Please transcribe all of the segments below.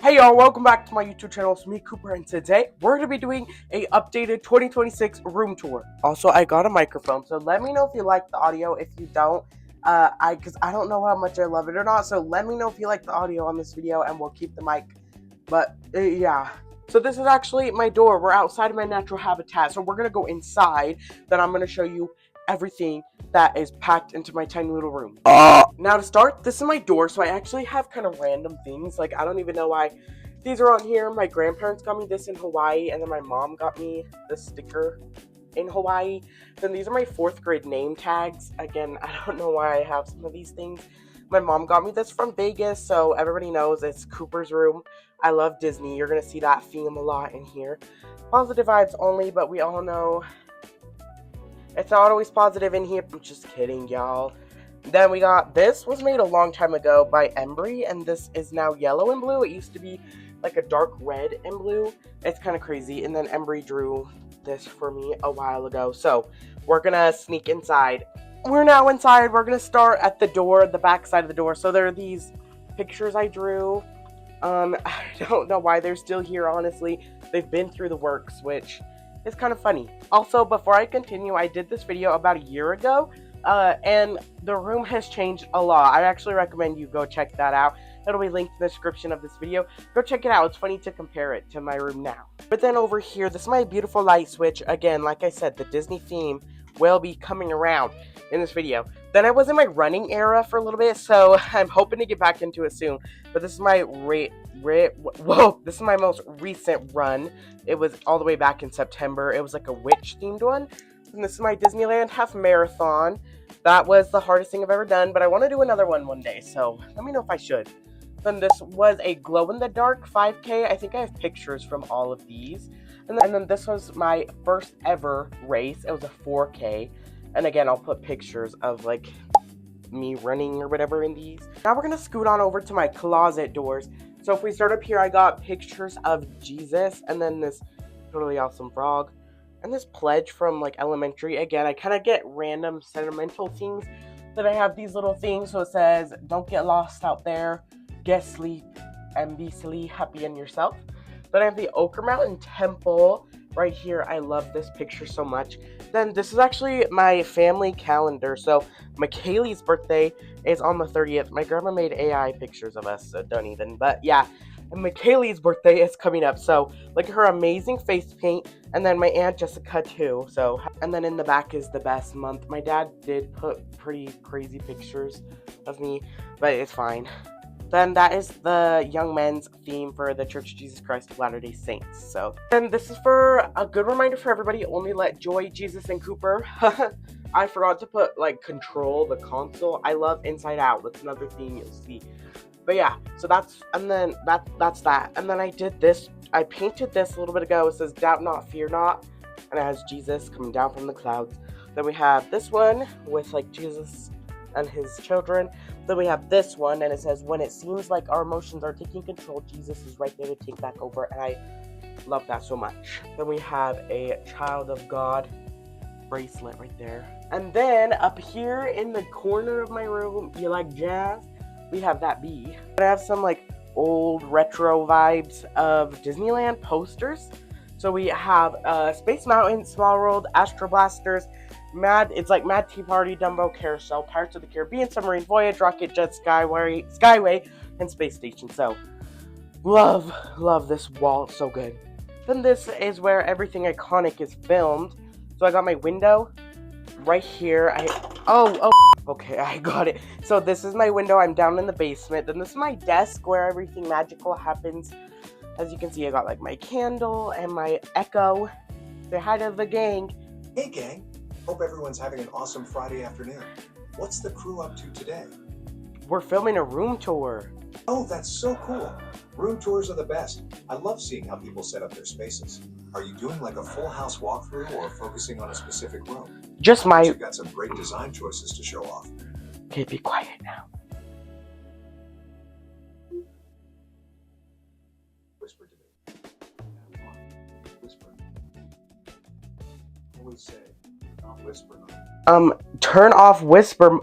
Hey y'all, welcome back to my YouTube channel. It's me, Cooper, and today we're going to be doing a updated 2026 room tour. Also, I got a microphone, so let me know if you like the audio. If you don't, because I don't know how much I love it or not, so let me know if you like the audio on this video, and we'll keep the mic. But, yeah. So this is actually my door. We're outside of my natural habitat, so we're going to go inside. Then I'm going to show you everything that is packed into my tiny little room. Now to start, this is my door, so I actually have kind of random things. Like, I don't even know why these are on here. My grandparents got me this in Hawaii, and then my mom got me this sticker in Hawaii. Then these are my 4th grade name tags. Again, I don't know why I have some of these things. My mom got me this from Vegas, so everybody knows it's Cooper's room. I love Disney. You're going to see that theme a lot in here. Positive vibes only, but we all know it's not always positive in here. I'm just kidding, y'all. Then we got, this was made a long time ago by Embry, and this is now yellow and blue. It used to be like a dark red and blue. It's kind of crazy. And then Embry drew this for me a while ago. So we're gonna sneak inside. We're now inside. We're gonna start at the door, the back side of the door. So there are these pictures I drew. I don't know why they're still here, honestly. They've been through the works, which is kind of funny. Also, before I continue, I did this video about a year ago. And the room has changed a lot. I actually recommend you go check that out. It'll be linked in the description of this video. Go check it out. It's funny to compare it to my room now. But then over here, this is my beautiful light switch. Again, like I said, the Disney theme will be coming around in this video. Then I was in my running era for a little bit, so I'm hoping to get back into it soon. But this is my this is my most recent run. It was all the way back in September. It was like a witch themed one. And this is my Disneyland half marathon. That was the hardest thing I've ever done, but I want to do another one day, so let me know if I should. Then this was a glow-in-the-dark 5K. I think I have pictures from all of these. And then this was my first ever race. It was a 4K. And again, I'll put pictures of, like, me running or whatever in these. Now we're going to scoot on over to my closet doors. So if we start up here, I got pictures of Jesus, and then this totally awesome frog. And this pledge from, like, elementary. Again, I kind of get random sentimental things that I have these little things. So it says, don't get lost out there, get sleep, and be silly, happy in yourself. Then I have the Ochre Mountain Temple right here. I love this picture so much. Then this is actually my family calendar. So McKaylee's birthday is on the 30th. My grandma made AI pictures of us, so don't even. But yeah. And McKaylee's birthday is coming up, so look at her amazing face paint, and then my Aunt Jessica too. So, and then in the back is the best month. My dad did put pretty crazy pictures of me, but it's fine. Then that is the young men's theme for the Church of Jesus Christ of Latter-day Saints. So, and this is for a good reminder for everybody, only let joy, Jesus, and Cooper. I forgot to put, like, Control, the console. I love Inside Out. That's another theme you'll see. But yeah, so that's that. And then I did this. I painted this a little bit ago. It says, doubt not, fear not. And it has Jesus coming down from the clouds. Then we have this one with, like, Jesus and his children. Then we have this one, and it says, when it seems like our emotions are taking control, Jesus is right there to take back over. And I love that so much. Then we have a Child of God bracelet right there. And then up here in the corner of my room, you like jazz? We have that bee. I have some, like, old retro vibes of Disneyland posters. So we have Space Mountain, Small World, Astro Blasters, it's like Mad Tea Party, Dumbo, Carousel, Pirates of the Caribbean, Submarine Voyage, Rocket Jet, Skyway, and Space Station. So love this wall. It's so good. Then this is where everything iconic is filmed. So I got my window right here. Okay, I got it. So this is my window. I'm down in the basement. Then this is my desk where everything magical happens. As you can see, I got, like, my candle and my Echo. Say hi to the gang. Hey gang, hope everyone's having an awesome Friday afternoon. What's the crew up to today? We're filming a room tour. Oh, that's so cool. Room tours are the best. I love seeing how people set up their spaces. Are you doing like a full house walkthrough or focusing on a specific room? Just my... You've got some great design choices to show off. Okay, be quiet now. Whisper to me. Whisper. Always say, not whisper. Turn off whisper.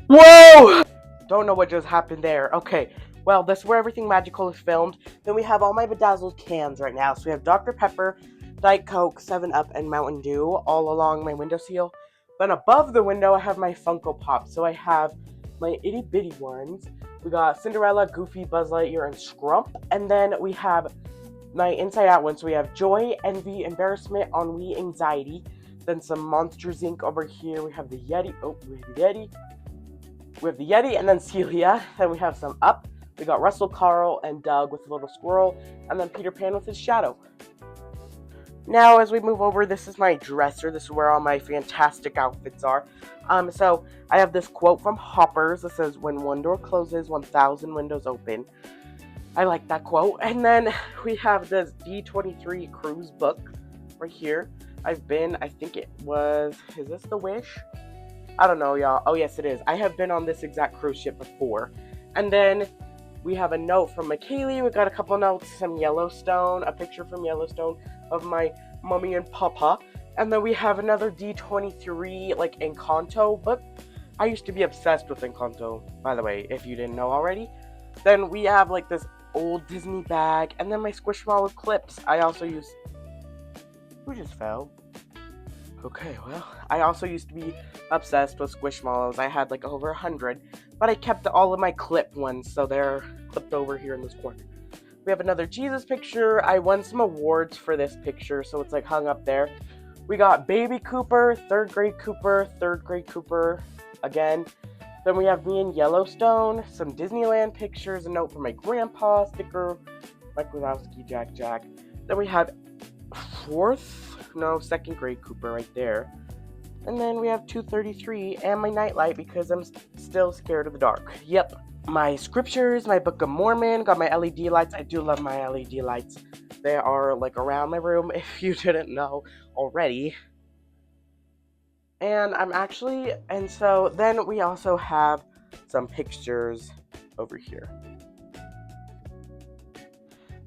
Whoa! Don't know what just happened there. Okay, Well, this is where everything magical is filmed. Then we have all my Bedazzled cans right now. So we have Dr. Pepper, Diet Coke, 7-Up, and Mountain Dew all along my windowsill. Then above the window, I have my Funko Pop. So I have my itty bitty ones. We got Cinderella, Goofy, Buzz Lightyear, and Scrump. And then we have my Inside Out ones. So we have Joy, Envy, Embarrassment, Ennui, Anxiety. Then some Monsters Inc. over here. We have the Yeti. Oh, we have the Yeti. We have the Yeti and then Celia. Then we have some Up. We got Russell, Carl, and Doug with a little squirrel. And then Peter Pan with his shadow. Now, as we move over, this is my dresser. This is where all my fantastic outfits are. So I have this quote from Hoppers that says, "When one door closes, 1,000 windows open." I like that quote. And then we have this D23 cruise book right here. I think it was, is this the Wish? I don't know, y'all. Oh, yes, it is. I have been on this exact cruise ship before. And then we have a note from McKaylee. We got a couple notes, some Yellowstone, a picture from Yellowstone of my mommy and papa. And then we have another D23, like, Encanto book. I used to be obsessed with Encanto, by the way, if you didn't know already. Then we have, like, this old Disney bag. And then my Squishmallow clips. I also use... Who just fell? Okay, well, I also used to be obsessed with Squishmallows. I had, like, over 100. But I kept all of my clip ones, so they're clipped over here in this corner. We have another Jesus picture. I won some awards for this picture, so it's, like, hung up there. We got Baby Cooper, third grade Cooper again. Then we have me in Yellowstone, some Disneyland pictures, a note from my grandpa, sticker, Mike Wazowski, Jack. Then we have second grade Cooper right there. And then we have 233 and my nightlight because I'm still scared of the dark. Yep. My scriptures, my Book of Mormon, got my LED lights. I do love my LED lights. They are, like, around my room, if you didn't know already. And so then we also have some pictures over here.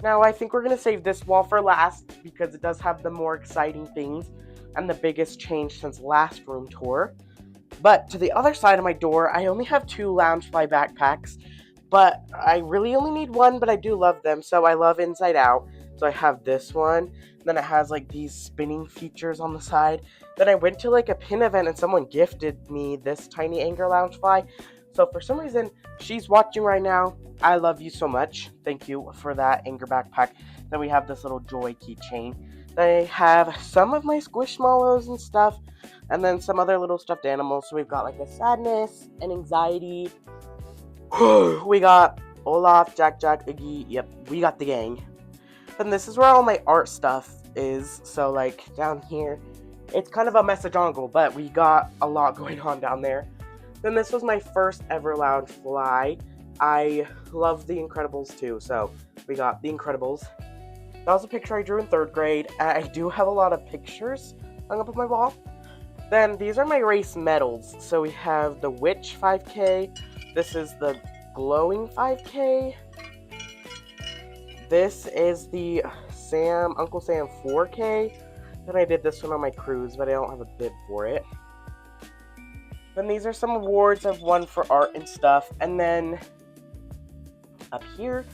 Now, I think we're going to save this wall for last because it does have the more exciting things and the biggest change since last room tour. But to the other side of my door, I only have 2 Loungefly backpacks, but I really only need one, but I do love them, so I love Inside Out. So I have this one, then it has, like, these spinning features on the side. Then I went to, like, a pin event and someone gifted me this tiny Anger Loungefly. So for some reason, she's watching right now. I love you so much. Thank you for that Anger backpack. Then we have this little Joy keychain. Then I have some of my Squishmallows and stuff, and then some other little stuffed animals. So we've got, like, a Sadness, an Anxiety. We got Olaf, Jack, Iggy. Yep, we got the gang. And this is where all my art stuff is. So, like, down here, it's kind of a mess of jungle, but we got a lot going on down there. Then this was my first ever Loungefly. I love The Incredibles too, so we got The Incredibles. That was a picture I drew in 3rd grade. I do have a lot of pictures hung up on my wall. Then these are my race medals. So we have the Witch 5K. This is the Glowing 5K. This is the Uncle Sam 4K. Then I did this one on my cruise, but I don't have a bib for it. Then these are some awards I've won for art and stuff. And then up here,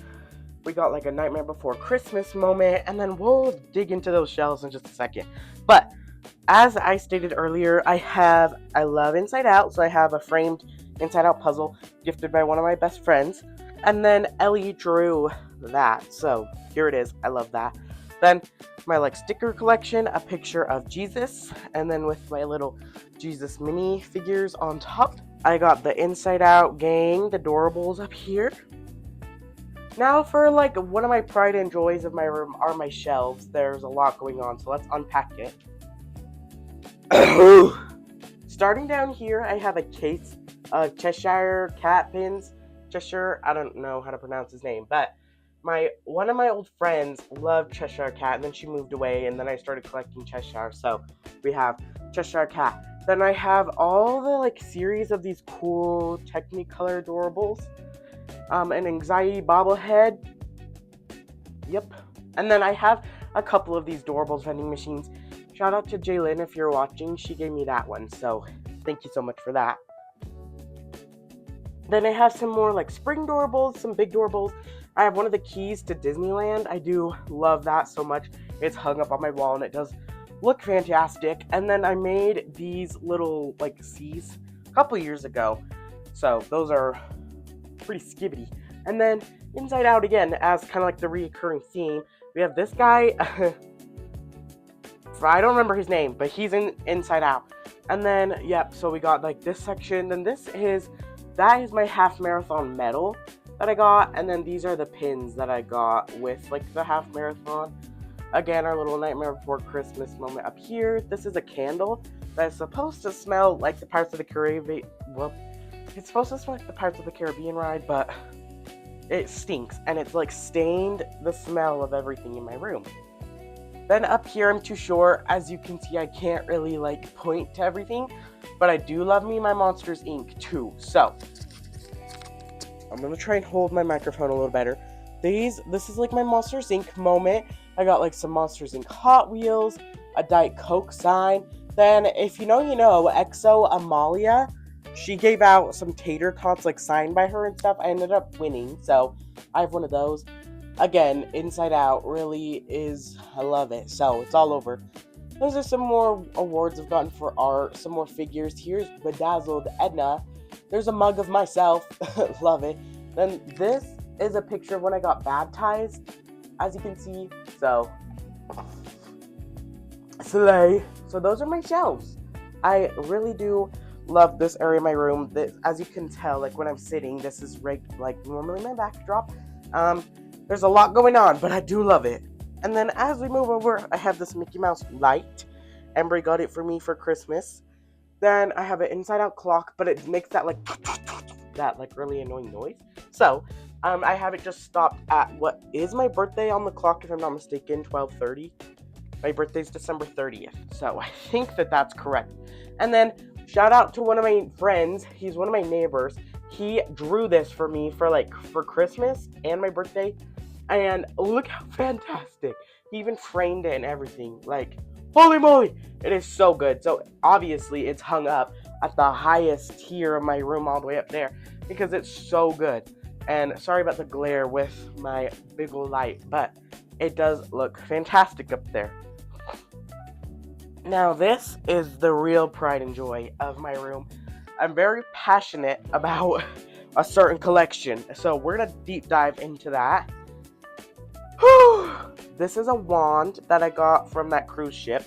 we got, like, a Nightmare Before Christmas moment. And then we'll dig into those shelves in just a second. But as I stated earlier, I love Inside Out. So I have a framed Inside Out puzzle gifted by one of my best friends. And then Ellie drew that. So here it is. I love that. Then my, like, sticker collection, a picture of Jesus, and then with my little Jesus mini figures on top. I got the Inside Out gang, the Adorables up here. Now for, like, one of my pride and joys of my room are my shelves. There's a lot going on, so let's unpack it. Starting down here, I have a case of Cheshire cat pins. Cheshire, I don't know how to pronounce his name, but one of my old friends loved Cheshire Cat, and then she moved away, and then I started collecting Cheshire, so we have Cheshire Cat. Then I have all the, like, series of these cool Technicolor Adorables, an Anxiety bobblehead, yep, and then I have a couple of these Adorables vending machines. Shout out to Jaylyn if you're watching, she gave me that one, so thank you so much for that. Then I have some more like spring doorables, some big doorables. I have one of the keys to Disneyland. I do love that so much. It's hung up on my wall and it does look fantastic. And then I made these little like C's a couple years ago. So those are pretty skibbity. And then inside out again, as kind of like the reoccurring theme, we have this guy. I don't remember his name, but he's in Inside Out. And then, yep, so we got like this section. Then that is my half marathon medal that I got. And then these are the pins that I got with like the half marathon. Again, our little Nightmare Before Christmas moment up here. This is a candle that is supposed to smell like the Pirates of the Caribbean. Well, it's supposed to smell like the Pirates of the Caribbean ride, but it stinks. And it's like stained the smell of everything in my room. Then up here, I'm too short. As you can see, I can't really like point to everything, but I do love me my Monsters Inc. too. So I'm gonna try and hold my microphone a little better. This is like my Monsters Inc. moment. I got like some Monsters Inc. Hot Wheels, a Diet Coke sign. Then, if you know, you know, EXO Amalia, she gave out some tater tots like signed by her and stuff. I ended up winning, so I have one of those. Again, Inside Out really is, I love it, so it's all over. Those are some more awards I've gotten for art, some more figures. Here's Bedazzled Edna. There's a mug of myself, love it. Then this is a picture of when I got baptized, as you can see, so slay. So those are my shelves. I really do love this area of my room. As you can tell, like when I'm sitting, this is like normally my backdrop. There's a lot going on, but I do love it. And then as we move over, I have this Mickey Mouse light. Embry got it for me for Christmas. Then I have an Inside Out clock, but it makes that like really annoying noise. So I have it just stopped at what is my birthday on the clock, if I'm not mistaken, 12:30. My birthday's December 30th, so I think that's correct. And then shout out to one of my friends. He's one of my neighbors. He drew this for me for Christmas and my birthday. And look how fantastic. He even framed it and everything. Like, holy moly. It is so good. So, obviously, it's hung up at the highest tier of my room all the way up there. Because it's so good. And sorry about the glare with my big old light. But it does look fantastic up there. Now, this is the real pride and joy of my room. I'm very passionate about a certain collection. So, we're going to deep dive into that. This is a wand that I got from that cruise ship.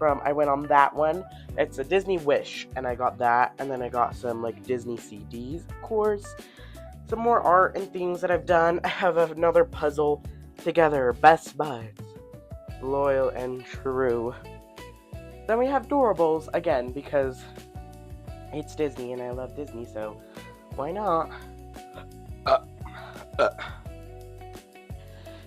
I went on that one. It's a Disney Wish, and I got that. And then I got some like Disney CDs, of course. Some more art and things that I've done. I have another puzzle together, Best Buds, Loyal and True. Then we have Doorables again because it's Disney and I love Disney, so why not?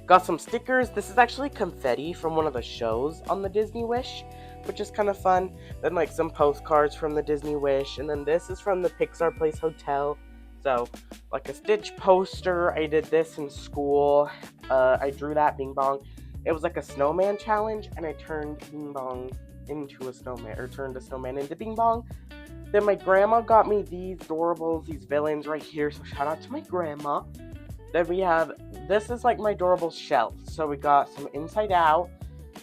Got some stickers. This is actually confetti from one of the shows on the Disney Wish, which is kind of fun. Then like some postcards from the Disney Wish, and then this is from the Pixar Place Hotel. So like a Stitch poster. I did this in school. I drew that Bing Bong. It was like a snowman challenge, and I turned Bing Bong into a snowman, or turned a snowman into Bing Bong. Then my grandma got me these Doorables, these villains right here. So shout out to my grandma. Then we have, this is like my Doorables shelf. So we got some Inside Out.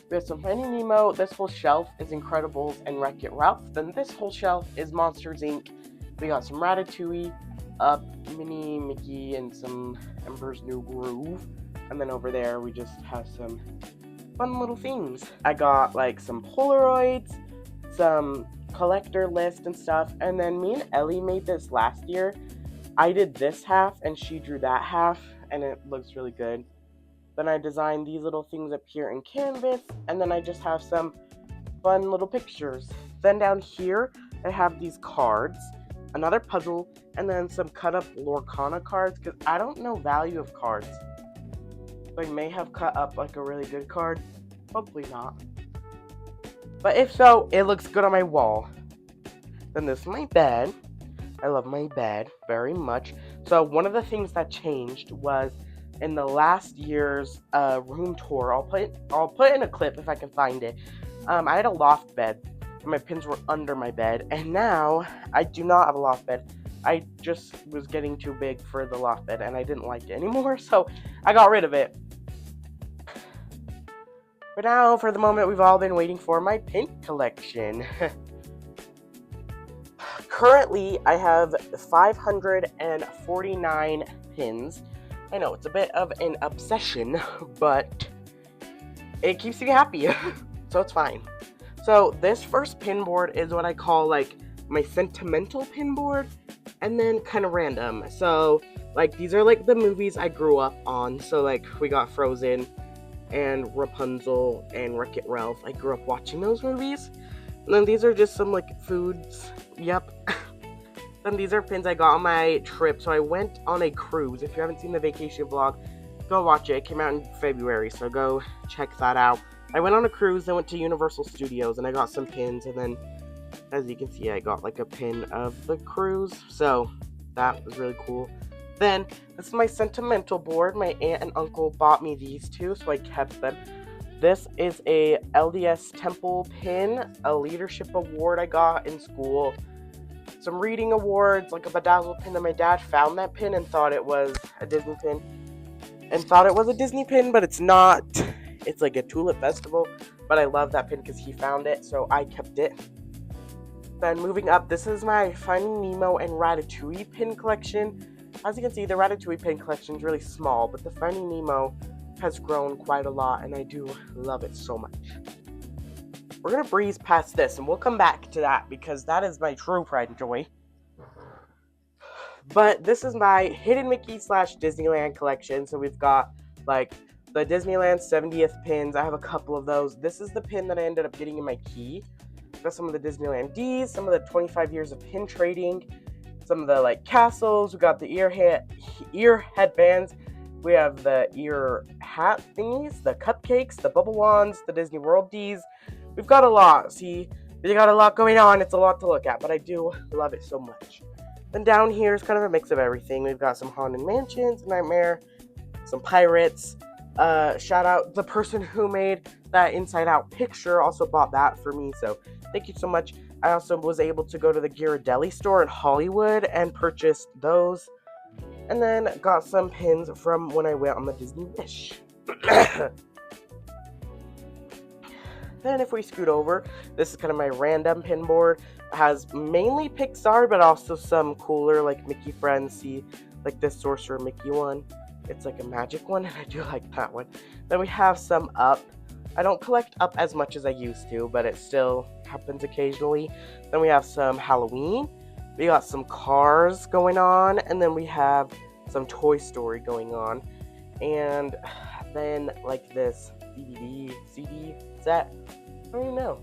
We have some Finding Nemo. This whole shelf is Incredibles and Wreck-It Ralph. Then this whole shelf is Monsters Inc. We got some Ratatouille, Up, Minnie, Mickey, and some Emperor's New Groove. And then over there we just have some fun little things. I got like some Polaroids, some collector list and stuff. And then me and Ellie made this last year. I did this half and she drew that half, and it looks really good. Then I designed these little things up here in canvas, and then I just have some fun little pictures. Then down here I have these cards, another puzzle, and then some cut up Lorcana cards, because I don't know value of cards. So I may have cut up like a really good card, hopefully not. But if so, it looks good on my wall. Then this is my bed. I love my bed very much. So one of the things that changed was in the last year's room tour. I'll put in a clip if I can find it. I had a loft bed, and my pins were under my bed, and now I do not have a loft bed. I just was getting too big for the loft bed and I didn't like it anymore, so I got rid of it. But now, for the moment we've all been waiting for, my pin collection. Currently, I have 549 pins. I know, it's a bit of an obsession, but it keeps me happy, so it's fine. So this first pin board is what I call, like, my sentimental pin board, and then kind of random. So, like, these are, like, the movies I grew up on. So, like, we got Frozen and Rapunzel and Wreck-It Ralph. I grew up watching those movies. And then these are just some, like, foods. Yep. Then these are pins I got on my trip. So I went on a cruise. If you haven't seen the vacation vlog, go watch it. It came out in February, so go check that out. I went on a cruise. I went to Universal Studios, and I got some pins. And then, as you can see, I got, like, a pin of the cruise. So that was really cool. Then, this is my sentimental board. My aunt and uncle bought me these two, so I kept them. This is a LDS Temple pin, a leadership award I got in school. Some reading awards, like a bedazzled pin that my dad found that pin and thought it was a Disney pin. But it's not. It's like a tulip festival, but I love that pin because he found it, so I kept it. Then moving up, this is my Finding Nemo and Ratatouille pin collection. As you can see, the Ratatouille pin collection is really small, but the Finding Nemo has grown quite a lot, and I do love it so much. We're going to breeze past this, and we'll come back to that, because that is my true pride and joy. But this is my Hidden Mickey / Disneyland collection, so we've got, like, the Disneyland 70th pins. I have a couple of those. This is the pin that I ended up getting in my key. I've got some of the Disneyland Ds, some of the 25 years of pin trading, some of the, like, castles. We got the ear headbands. We have the ear hat thingies, the cupcakes, the bubble wands, the Disney World Ds. We've got a lot. See, we got a lot going on. It's a lot to look at, but I do love it so much. Then down here is kind of a mix of everything. We've got some Haunted Mansions, Nightmare, some Pirates. Shout out the person who made that Inside Out picture, also bought that for me, so thank you so much. I also was able to go to the Ghirardelli store in Hollywood and purchased those. And then got some pins from when I went on the Disney Wish. Then if we scoot over, this is kind of my random pin board. It has mainly Pixar, but also some cooler, like, Mickey friends. See, like this Sorcerer Mickey one. It's like a magic one, and I do like that one. Then we have some Up. I don't collect Up as much as I used to, but it still happens occasionally. Then we have some Halloween. We got some Cars going on, and then we have some Toy Story going on. And then, like, this CD set. I don't even know.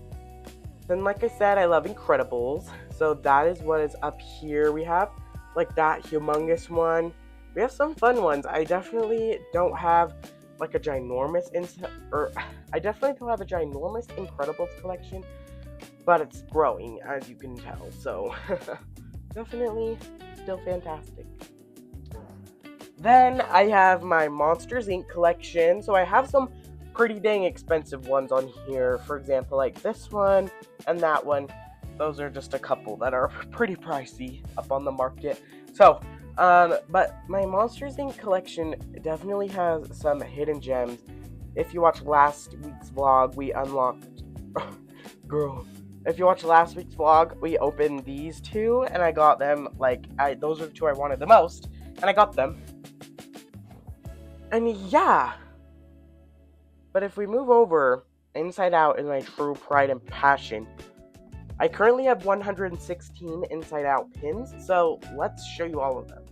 Then, like I said, I love Incredibles. So that is what is up here. We have, like, that humongous one. We have some fun ones. I definitely don't have, like, a ginormous Incredibles collection, but it's growing, as you can tell. So definitely still fantastic. Then I have my Monsters Inc. collection. So I have some pretty dang expensive ones on here. For example, like this one and that one. Those are just a couple that are pretty pricey up on the market. So, but my Monsters Inc. collection definitely has some hidden gems. If you watch last week's vlog, we unlocked... Girl. If you watch last week's vlog, we opened these two, and I got them, like, those are the two I wanted the most, and I got them. And yeah. But if we move over, Inside Out is my true pride and passion. I currently have 116 Inside Out pins, so let's show you all of them.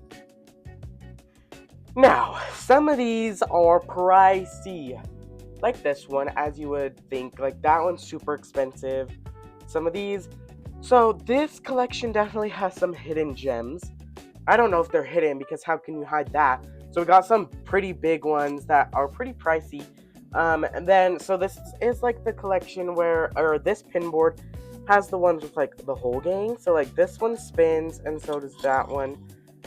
Now, some of these are pricey. Like this one, as you would think. Like, that one's super expensive. Some of these. So, this collection definitely has some hidden gems. I don't know if they're hidden, because how can you hide that? So, we got some pretty big ones that are pretty pricey. And then, so this is like the collection where, or this pin board has the ones with, like, the whole gang. So, like, this one spins, and so does that one.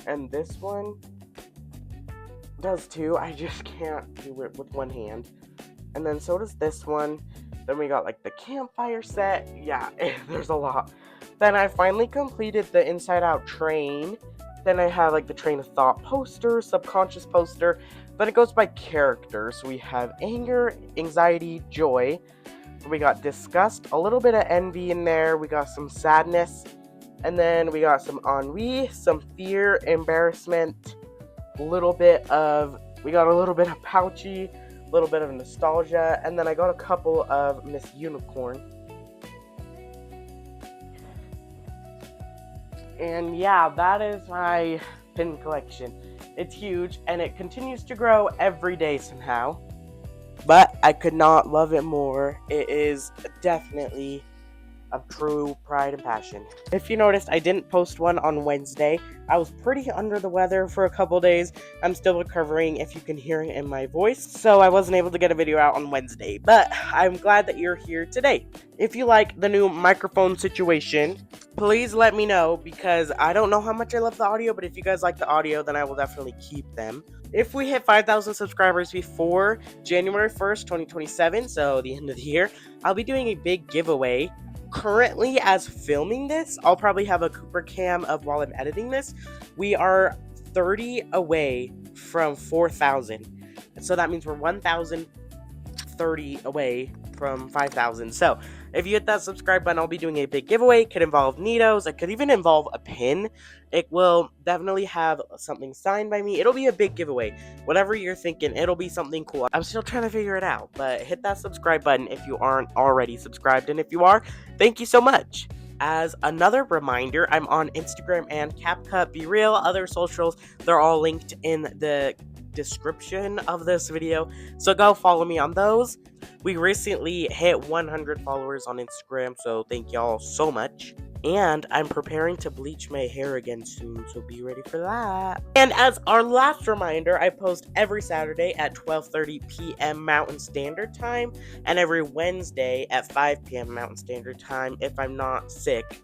And this one does too. I just can't do it with one hand. And then so does this one. Then we got, like, the campfire set. Yeah, there's a lot. Then I finally completed the Inside Out train. Then I have like the train of thought poster, subconscious poster, but it goes by character. So we have anger, anxiety, joy. We got disgust, a little bit of envy in there. We got some sadness, and then we got some ennui, some fear, embarrassment, we got a little bit of pouchy, a little bit of nostalgia, and then I got a couple of Miss Unicorn. And yeah, that is my pin collection. It's huge, and it continues to grow every day somehow. But I could not love it more. It is definitely of true pride and passion. If you noticed, I didn't post one on Wednesday. I was pretty under the weather for a couple days. I'm still recovering, if you can hear it in my voice, so I wasn't able to get a video out on Wednesday, but I'm glad that you're here today. If you like the new microphone situation, please let me know, because I don't know how much I love the audio, but if you guys like the audio, then I will definitely keep them. If we hit 5,000 subscribers before January 1st, 2027, so the end of the year, I'll be doing a big giveaway. Currently, as filming this, I'll probably have a Cooper cam of while I'm editing this. We are 30 away from 4,000. So that means we're 1,030 away from 5,000. So if you hit that subscribe button, I'll be doing a big giveaway. It could involve Neatos. It could even involve a pin. It will definitely have something signed by me. It'll be a big giveaway. Whatever you're thinking, it'll be something cool. I'm still trying to figure it out, but hit that subscribe button if you aren't already subscribed. And if you are, thank you so much. As another reminder, I'm on Instagram and CapCut Be Real. Other socials, they're all linked in the description of this video, so go follow me on those. We recently hit 100 followers on Instagram, so thank y'all so much. And I'm preparing to bleach my hair again soon, so be ready for that. And as our last reminder, I post every Saturday at 12:30 p.m. Mountain Standard Time, and every Wednesday at 5 p.m. Mountain Standard Time if I'm not sick.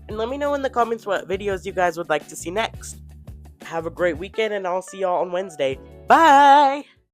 And let me know in the comments what videos you guys would like to see next. Have a great weekend, and I'll see y'all on Wednesday. Bye!